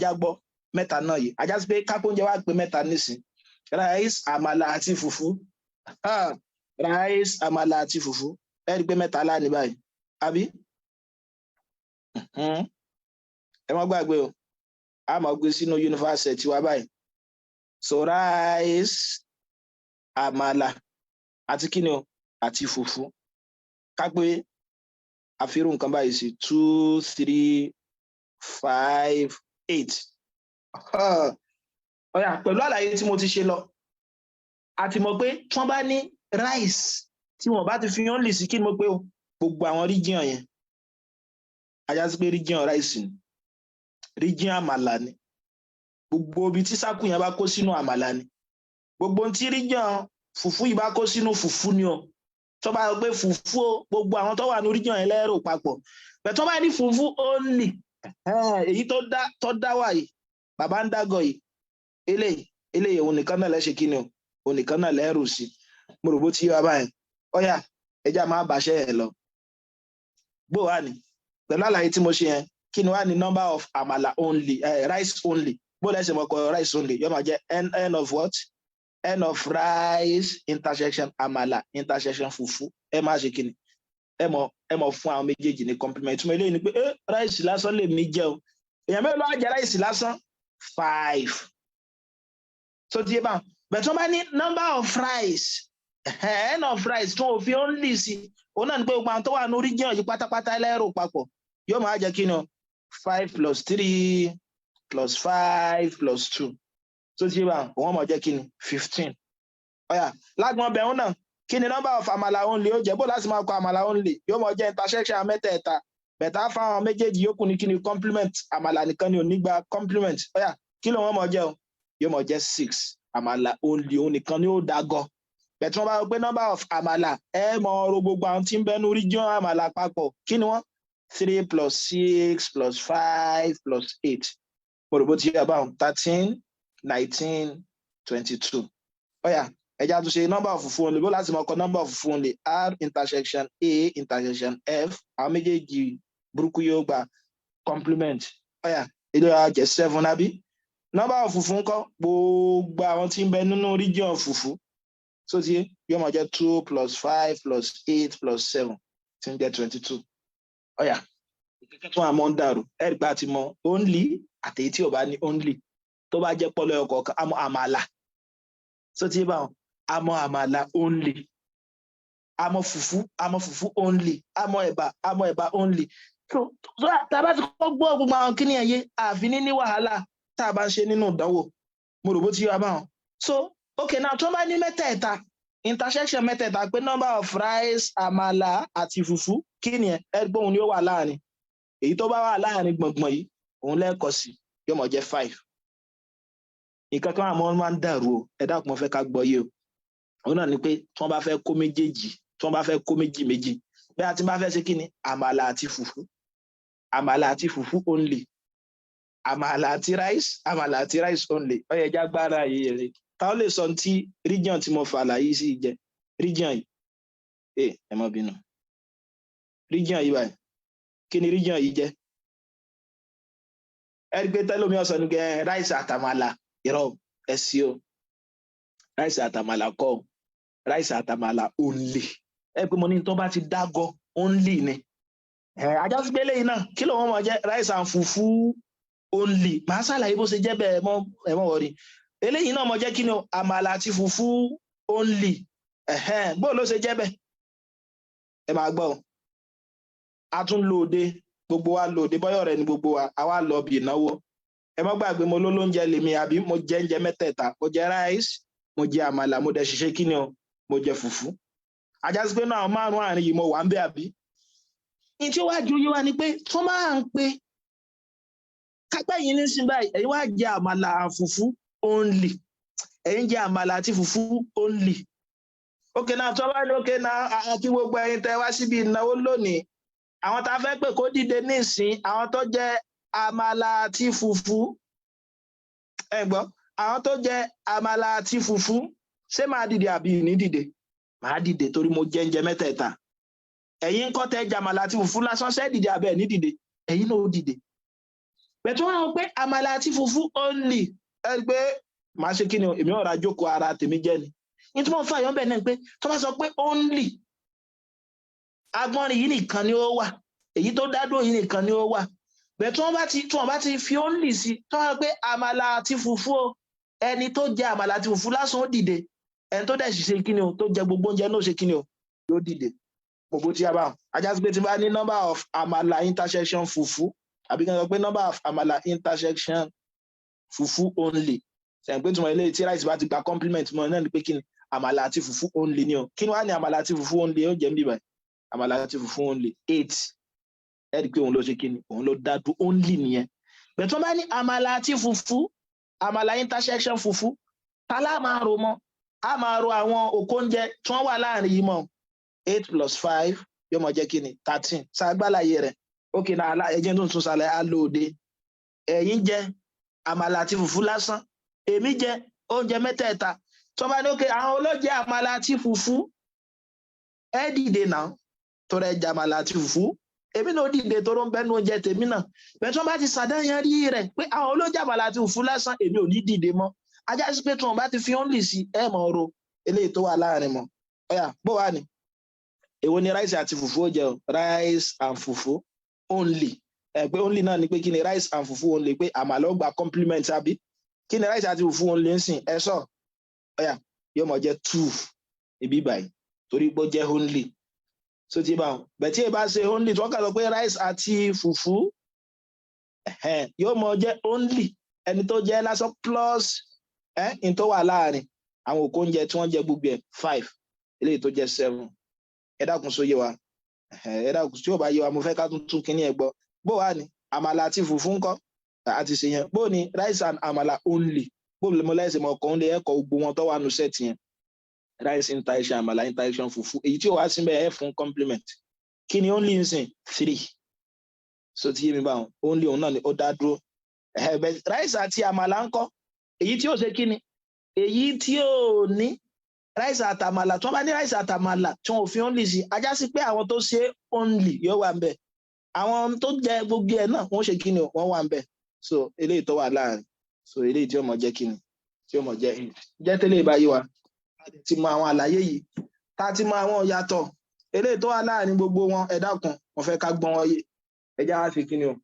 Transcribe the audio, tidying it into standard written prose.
jágbọ́ mẹ́ta náà yìí ajá sí pé kápó oúnjẹ wá pé mẹ́ta nísìn rice àmàlà àti fùfú rice àmàlà àti fùfú ẹ rí pé mẹ́ta láàní báyìí àbí ẹ má gbàgbé o a máa gbé sínú yunifásitì wa báyìí so rice àmàlà àti kíni o àti fùfú ká pé àfihàn nǹkan báyìí sí 2 3 5 8 ọ̀yà pẹ̀lú àlàyé tí mo ti ṣe lọ a ti mọ̀ pé tí wọ́n bá ní rice tí wọ́n bá ti fi hàn lè sí kí ni mo pé o gbogbo àwọn region yẹn ajá sí pé region rice ni region àmàlà ni gbogbo ibi tí sákù yẹn bá kó sínú àmàlà ni gbogbo tí region fùfú yìí bá kó sínú fùfú ni o tó bá gbé fùfú gbogbo àwọn tó wà ní region yẹn lẹ́rò papọ̀ bẹ̀ tó bá ní fùfú only èyí tó dá wà yìí bàbá ń dágọ̀ yìí eléyìí òun nìkan náà lẹ́ṣẹ̀ kí ni o òun nìkan náà lẹ́rù sí mo rò bó ti yé wa báyìí ọ̀yà ẹja máa bàṣẹ́ ẹ̀ lọ bó wà ní pẹ̀lú àlàyé tí mo ṣe yẹn kí ni wà ní number of àmàlà only rice only bó lẹ́sẹ̀ mọ́ kọ rice only yóò máa jẹ́ n of what n of rice intersection àmàlà intersection fùfú ẹ máa ṣe kí ni ẹ mọ̀ fún àwọn méjèèjì ní compliment túmọ̀ eléyìí ni pé rice lásán lè mí jẹ́ o èèyàn mélòó á jẹ rice lásán 5 so tí ẹ bá bẹ̀ tó bá ní number of rice n of rice tó fi only sí òun náà ni pé gbogbo àwọn tó wà ní region yìí pátápátá lẹ́rù papọ̀ yóò máa jẹ́ kí ni o 5 plus 3 plus 5 plus 2 so tí ẹ bá wọ́n máa jẹ́ kí ni 15 ọ̀yà lágbọ̀n bẹ̀rún náà kí ni number of àmàlà only ó jẹ́ bó láti máa kọ àmàlà only yóò máa jẹ́ intersection mẹ́tẹ̀ẹ̀ta bẹ̀tà fáwọn méjèèjì yòókù ní kí ni complement àmàlà nìkan ni ò ní gba complement ọ̀yà kí ló wọ́n máa jẹ́ o yóò máa jẹ́ 6 àmàlà only òun nìkan ni ó dágọ́ bẹ̀tà wọ́n bá gbé number of àmàlà ẹ mọ ọrọ̀ gbogbo àwọn tí ń bẹnu region àmàlà papọ̀ kí ni wọ́n 3 plus 6 plus 5 plus 8 mo rò bó ti yẹ báwọn 13 19 22 ọ̀yà ẹja tó ṣe number of fùfú only bó láti mọ ọkọ number of fùfú only r intersection a intersection f àwọn méjèèjì burúkú yóò gba complement ọ̀yà èdè wa jẹ́ 7 àbí number of fùfú ńkọ́ gbogbo àwọn tí ń bẹ nínú region fùfú so ti yóò máa jẹ́ 2 plus 5 plus 8 plus 7 tí ń jẹ́ 22 ọ̀yà ìkẹ́kẹ́ tó àmọ́ ń dàrú ẹ̀rí gbà ti mọ only àtẹ̀yí tí ò bá ní only tó bá jẹ́ pọ́lọ́ ọkọ̀ kan àmọ́ àmàlà so ti bá wọn àmọ́ àmàlà only àmọ́ fùfú only àmọ́ ẹ̀bà only so tá a bá ti kọ́ gbọ́ gbogbo àwọn kíní ẹ̀yẹ àfi ní wàhálà tá a bá ń ṣe nínú ìdánwò mo rò bó ti yọ abáwọn so okay now tó bá ní mẹ́tẹ̀ẹ̀ta intersection mẹ́tẹ̀ẹ̀ta pé number of rice àmàlà àti fùfú kíní ẹgbẹ́ òun ni ó wà láàrin èyí tó bá wà láàrin gbọ̀ngbọ̀n yìí òun lẹ́ẹ̀kọ́ sí yóò mọ̀ jẹ́ 5 nǹkan kan àmọ́ máa ń dàrú o ẹ dákun fẹ́ ká gbọ́ yé o òun náà ni pé tí wọ́n bá fẹ́ kó méjèèjì tí wọ́n bá fẹ́ kó méjì bí a ti bá fẹ́ ṣe kí ni àmàlà àti fùfú only àmàlà àti rice only ó yẹ já gbára yìí rẹ̀ táwọn lè sọ tí region tí mo fà láyé sí jẹ́ region yìí ẹ má bínú region yìí báyìí kí ni region yìí jẹ́ ẹ rí pé tẹ́lómi ọ̀sán ní gẹ́ rice àtàmàlà ìrọ̀ ẹ̀sì o rice àtàmàlà kọ́ rice àtàmàlà only ẹ pé mo ní tó bá ti dágọ́ only ni ajásígbélé yìí náà kí ló wọ́n mọ̀ jẹ́ rice and fufu only màá ṣàlàyé bó ṣe jẹ́ bẹ́ẹ̀ mọ́ wọ̀rí eléyìí náà mọ̀ jẹ́ kí ni àmàlà àti fufu only bó ló ṣe jẹ́ bẹ́ẹ̀ ẹ máa gbọ́ a tún lòde gbogbo wa lòde bọ́yọ̀ rẹ̀ ni gbogbo wa àwa lọ bí ìnáwó ẹ má gbàgbé mo lólóúnjẹ lèmi àbí mo jẹ oúnjẹ mẹ́tẹ̀ẹ̀ta mo jẹ rice mo jẹ àmàlà mo dẹ̀ ṣiṣẹ́ kí ni o mo jẹ fùfú ajásí pé náà márùn àárín yìí mo wà ń bẹ àbí ní tí ó wá ju yí wa ni pé tó máa ń pe kápẹ́ yìí ní sin báyìí ẹ̀yin wá jẹ àmàlà fùfú only ẹ̀yin jẹ àmàlà àti fùfú only ókè náà tó bá ní ókè náà àti gbogbo ẹ̀yin tẹ́ wá síbi ìnáwó lónìí àwọn tá a fẹ́ pè kó dìde nísìn àwọn tó jẹ àmàlà àti fùfú ẹ gbọ́ àwọn tó jẹ àmàlà àti fùfú ṣé máa dìde àbí ní dìde máa dìde torí mo jẹ oúnjẹ mẹ́tẹ̀ẹ̀ta ẹ̀yin ń kọ́ tẹ́ jẹ àmàlà àti fùfú lásán ṣé dìde àbẹ́ ní dìde ẹ̀yin náà ó dìde bẹ̀tún wọn pé àmàlà àti fùfú only ẹ pé màá ṣe kí ni o èmi ọ̀rọ̀ àjókòó ara tèmi jẹ́ ni ní tí wọ́n fà yọ̀ bẹ́ẹ̀ náà pé tó bá sọ pé only agbọ́nrin yìí nìkan ni ó wà èyí tó dádúró yìí nìkan ni ó wà bẹ̀tún wọ́n bá ti fi only sí tó wọ́n pé àmàlà àti fùfú o ẹni tó jẹ àmàlà àti fùfú lásán ó dìde ẹni tó dẹ̀ sì ṣe kí ni o tó jẹ gbogbo oúnjẹ náà ṣe kí ni o yóò dìde gbogbo tí a bá ajá sí pé tí bá ní number of àmàlà intersection fùfú àbí kí n sọ pé number of àmàlà intersection fùfú only ṣe pé tí mo ilé tí rice bá ti gba compliment mo náà ni pé kí ni àmàlà àti fùfú only ni o kí ni wàá ní àmàlà àti fùfú only ó jẹ́ ń bíbá àmàlà àti fùfú only 8 ẹ rí i pé òun ló ṣe kí ni òun ló dá dúró only nìyẹn bẹ́ẹ̀ tí wọ́n bá ní àmàlà àti fùfú àmàlà intersection fùfú tálá máa ro mọ́ a máa ro àwọn òkóúnjẹ tí wọ́n wà láàrin yìí mọ́ 8 plus 5 yóò mọ̀ jẹ́ kí ni 13 ṣàgbàláyé rẹ̀ ókè náà ẹjẹ́ tó ń tún sálẹ̀ á lóde ẹ̀yin jẹ àmàlà àti fùfú lásán èmi jẹ oúnjẹ mẹ́tẹ̀ẹ̀ta tó bá ní ókè àwọn olóúnjẹ àmàlà àti fùfú ẹ dìde náà tó rẹ jẹ àmàlà àti fùfú èmi náà dìde tó ló ń bẹnu oúnjẹ tèmi náà bẹ́ẹ̀ tí wọ́n bá ti ṣàdáyàn rí rẹ̀ pé àwọn olóúnjẹ àmàlà àti fùfú lásán èmi ò ní dìde mọ́ ajá sí pé tí wọ́n bá ti fi only sí ẹ mọ̀ ro eléyìí tó wà láàrin mọ́ ọ̀yà bó wà ní èwo ni rice àti fùfú ó jẹ o rice and fùfú only pé only náà ni pé kí ni rice and fùfú only pé àmàlà ó gba compliment àbí kí ni rice àti fùfú only ń sìn ẹ sọ ọ̀yà yóò mọ̀ jẹ́ 2 ibi báyìí torí pé ó jẹ́ only so ti bá wọn bẹ́ẹ̀ tí ẹ bá ṣe only tí wọ́n kà sọ pé rice àti fùfú yóò mọ̀ jẹ́ only ẹni tó jẹ́ lásán plus in tó wà láàrin àwọn òkú oúnjẹ tí wọ́n jẹ gbogbo ẹ̀ 5 eléyìí tó jẹ́ 7 ẹ dákun sóyè wa ẹ dákun tí ó bá yé wa mo fẹ́ ká tún kíní ẹ gbọ́ bó wà ní àmàlà àti fùfú ńkọ́ àti ṣe yẹn bó ní rice and àmàlà only bó mo láìsè mọ ọkàn ó lè ẹ̀kọ́ gbogbo wọn tó wà nù set yẹn rice intersection àmàlà intersection fùfú èyí tí ó wá sí bẹ́ẹ̀ ẹ fún compliment kí ni only ń sìn 3 so ti yé mi báwọn only òun náà ni ó dá dúró rice àti àmàlà ńkọ́ èyí tí ó ṣe kí ni èyí tí ó ní rice àtàmàlà tí wọ́n bá ní rice àtàmàlà tí wọ́n ò fi only sí ajá sí pé àwọn tó ṣe only yóò wà ń bẹ̀ àwọn tó jẹ gbogbo ẹ̀ náà wọ́n ṣe kí ni wọ́n wà ń bẹ̀ so eléyìí tó wà láàrin so eléyìí tí ó mọ̀ jẹ́ kí ni tí ó mọ̀ jẹ́ tẹ́lẹ̀ ìbáyé wa ti mọ àwọn àlàyé yìí tá ti mọ àwọn ìyàtọ̀ eléyìí tó wà láàrin gbogbo wọn ẹ dákun mo fẹ́ ká gbọ́n wọ́n yé ẹ já wá fi kí ni o